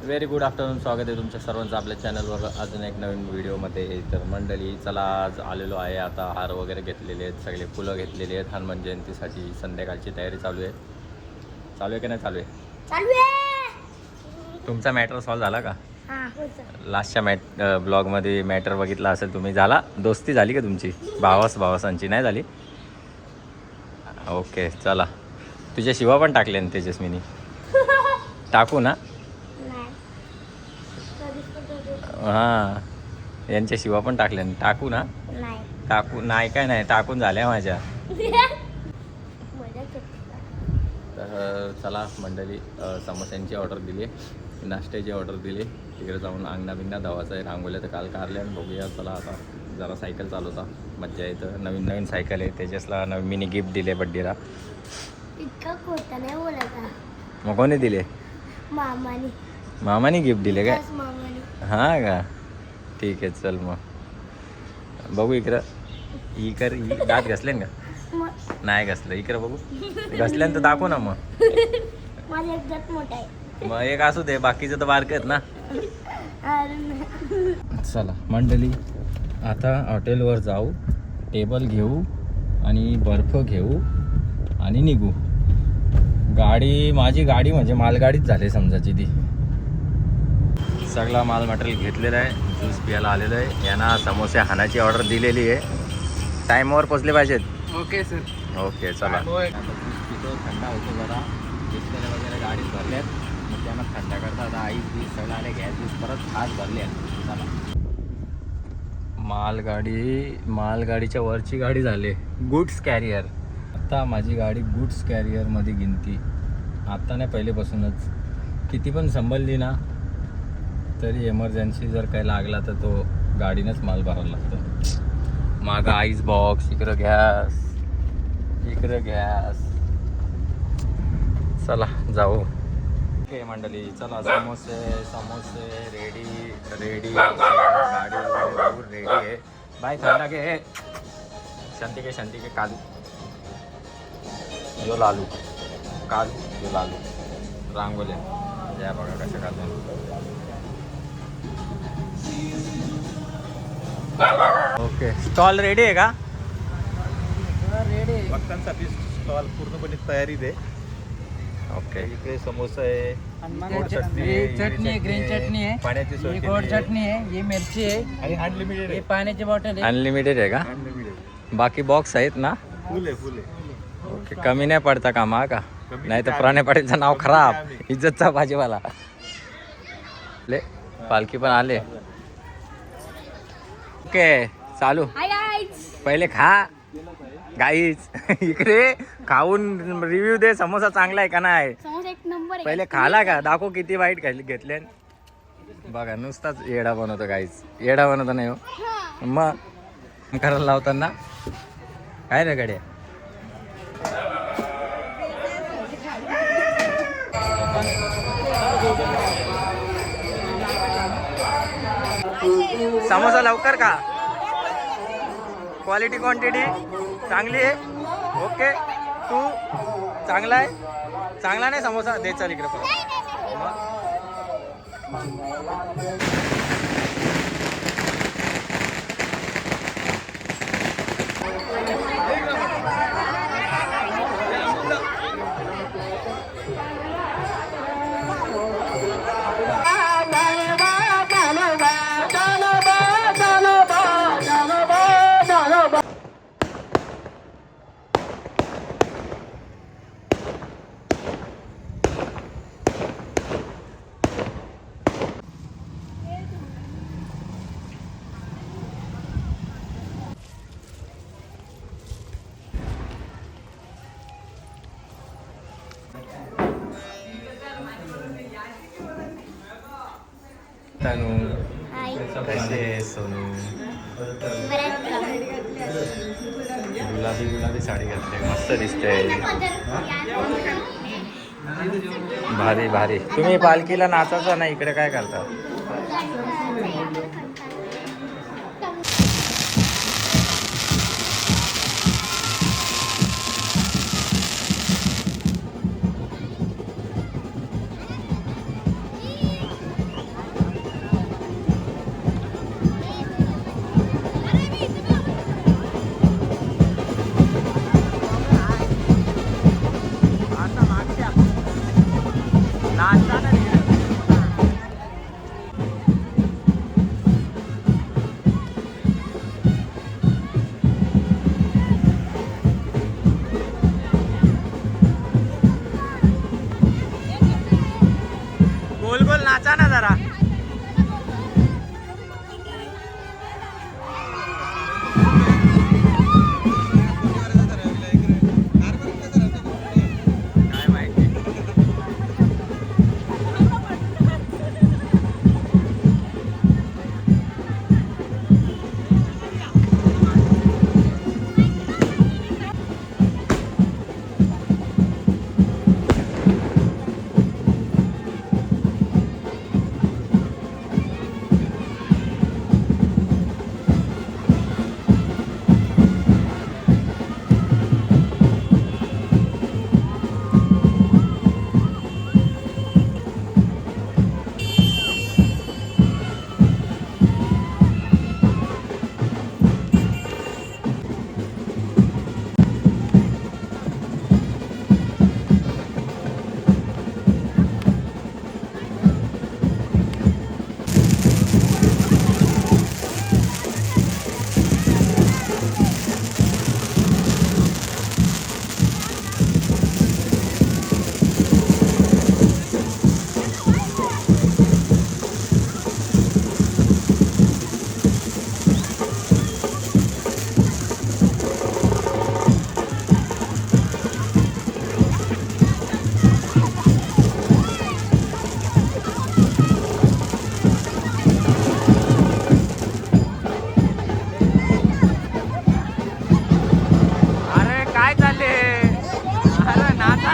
Very good afternoon. स्वागत आहे तुमच्या सर्वांचं आपल्या चॅनलवर अजून एक नवीन व्हिडिओमध्ये. तर मंडळी चला, आज आलेलो आहे. आता हार वगैरे घेतलेले आहेत, सगळे फुलं घेतलेली आहेत. हनुमान जयंतीसाठी संध्याकाळची तयारी चालू आहे. चालू आहे की नाही चालू आहे? चालू आहे. तुमचा मॅटर सॉल्व झाला का? हां होतं. लास्टच्या ब्लॉगमध्ये मॅटर बघितला असेल तुम्ही. झाला? दोस्ती झाली का तुमची भावासांची? नाही झाली? ओके चला. तुझ्या शिवा पण टाकले ना तेजस्मीनी? टाकू ना? नाही. हां, यांच्या शिवा पण टाकल्या. टाकू ना? नाही. टाकू नाही, काय नाही, टाकून झाल्या माझ्या. मजा करते. तर चला मंडळी, समोस्यांची ऑर्डर दिली, नाश्त्याची ऑर्डर दिली. तिकडे जाऊन अंगणा बिंगणा धावाचा आहे. रांगोल्या तर काल काढल्या. बघूया चला. आता जरा सायकल चालवता, मज्जा येतं. नवीन नवीन सायकल आहे. तेजसला नवीन मिनी गिफ्ट दिले बड्डेला. इतका खोटा नाही बोलायचा. मग कोणी दिले? मामानी. मामाने गिफ्ट दिले काय? बस मामानी. हां का? ठीक आहे चल. मग बघू इकडं. ही दात घसले का? नाही घसलं. इकडं बघू. घसल्यानंतर दाखवू ना मग. माझा एक जात मोठा आहे. मग एक असू दे, बाकीचं तर बारकं आहेत ना. अरे नाही. चला मंडळी, आता हॉटेलवर जाऊ, टेबल घेऊ आणि बर्फ घेऊ आणि निघू. माझी गाडी म्हणजे मालगाडीच झाली समजायची ती. सगळा माल मटेरियल घेतलेला आहे. ज्यूस प्यायला आलेलं आहे. यांना समोसे हाणाची ऑर्डर दिलेली आहे. टाईमवर पोचले पाहिजेत. Okay sir. ओके चला. तिथं थंडा होतो जरा. बिस्किट वगैरे गाडीत भरल्यात. मग त्यांना थंड करतात. आता आईस सगळं आले. गॅस बीस परत हात भरले आहेत. चला. मालगाडीच्या वरची गाडी झाली गुड्स कॅरियर. आता माझी गाडी गुड्स कॅरियरमध्ये गिनती. आत्ता नाही, पहिलेपासूनच. किती पण संभलली ना तरी एमर्जन्सी जर काही लागला तर तो गाडीनंच माल भरायला लागतो. मागं आईस बॉक्स, इकडं गॅस, इकडं गॅस. चला जाऊ. ओके मंडळी चला. समोसे रेडी. गाडी वगैरे रेडी आहे. बाय. थंडा घे. शांती घे. कालू यो लालू. रांगोल्या या बघा कशा काढल्या. ओके, स्टॉल रेडी आहे का? रेडी. भक्तांसाठी स्टॉल पूर्णपणे तयारीत आहे. ओके. इकडे समोसा आहे, गोड चटणी ये आहे, चटणी आहे, ग्रीन चटणी आहे, पाण्याची सोय ये केली गोड आहे. चटणी आहे, ये मिरची आहे, आणि अनलिमिटेड ये आहे. पाण्याची बॉटल आहे. अनलिमिटेड आहे का? अनलिमिटेड बाकी बॉक्स आहेत ना? फुल आहे. ओके. कमी नाही पडता का मा का? कमी नाही तर काय? पुराणे पाटीलचं नाव खराब. आम्ही. इज्जतचा भाजीवाला. ले पालखी पण आले. ओके चालू. Hi guys. पहिले खा गाईच. इकडे खाऊन रिव्ह्यू दे. समोसा चांगला आहे का नाही? समोसा एक नंबर आहे. पहिले खाला का? दाखव किती वाईट घेतले. बघा नुसताच येडा बनवतो गाईच. येडा बनवतो नाही हो. हां. मग करायला लावताना काय रे गड्या? समोसा लवकर का? क्वालिटी क्वांटिटी चांगली आहे. ओके. तू चांगला आहे? चांगला नाही समोसा? दे चल इकडे परत. तनू हाय. कसे सोनू? बरं. गुलाबी साडी घातली, मस्त दिसते. भारी. तुम्ही पालखीला नाचायचा ना, इकडे काय करता? गोल गोल नाचा ना जरा. काय माहिती. अरे काय चालले. अरे नाचा.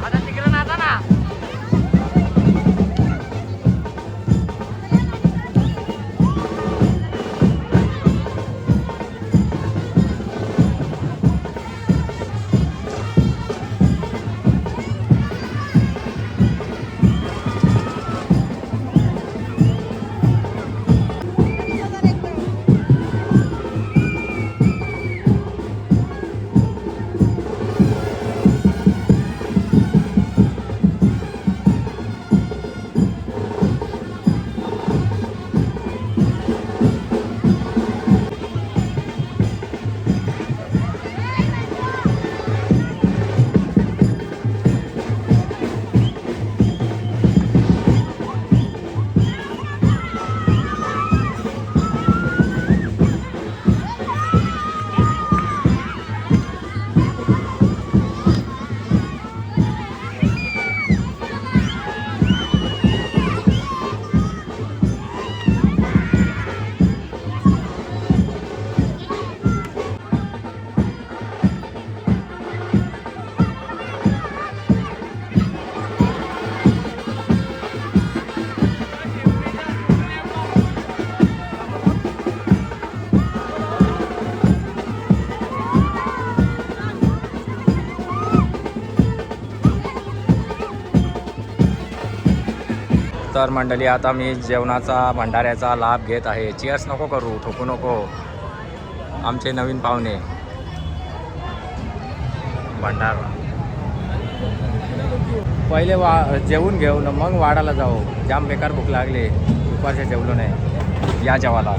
आता तिकडे नाचा ना. तर मंडळी आता मी जेवणाचा भंडाऱ्याचा लाभ घेत आहे. चिअर्स नको करू, ठोकू नको. आमचे नवीन पाहुणे. भंडारा पहिले जेवून घेऊ ना मग वाडाला जाऊ. जाम बेकार भूक लागली, दुपारच्या जेवलो नाही. या जेवायला.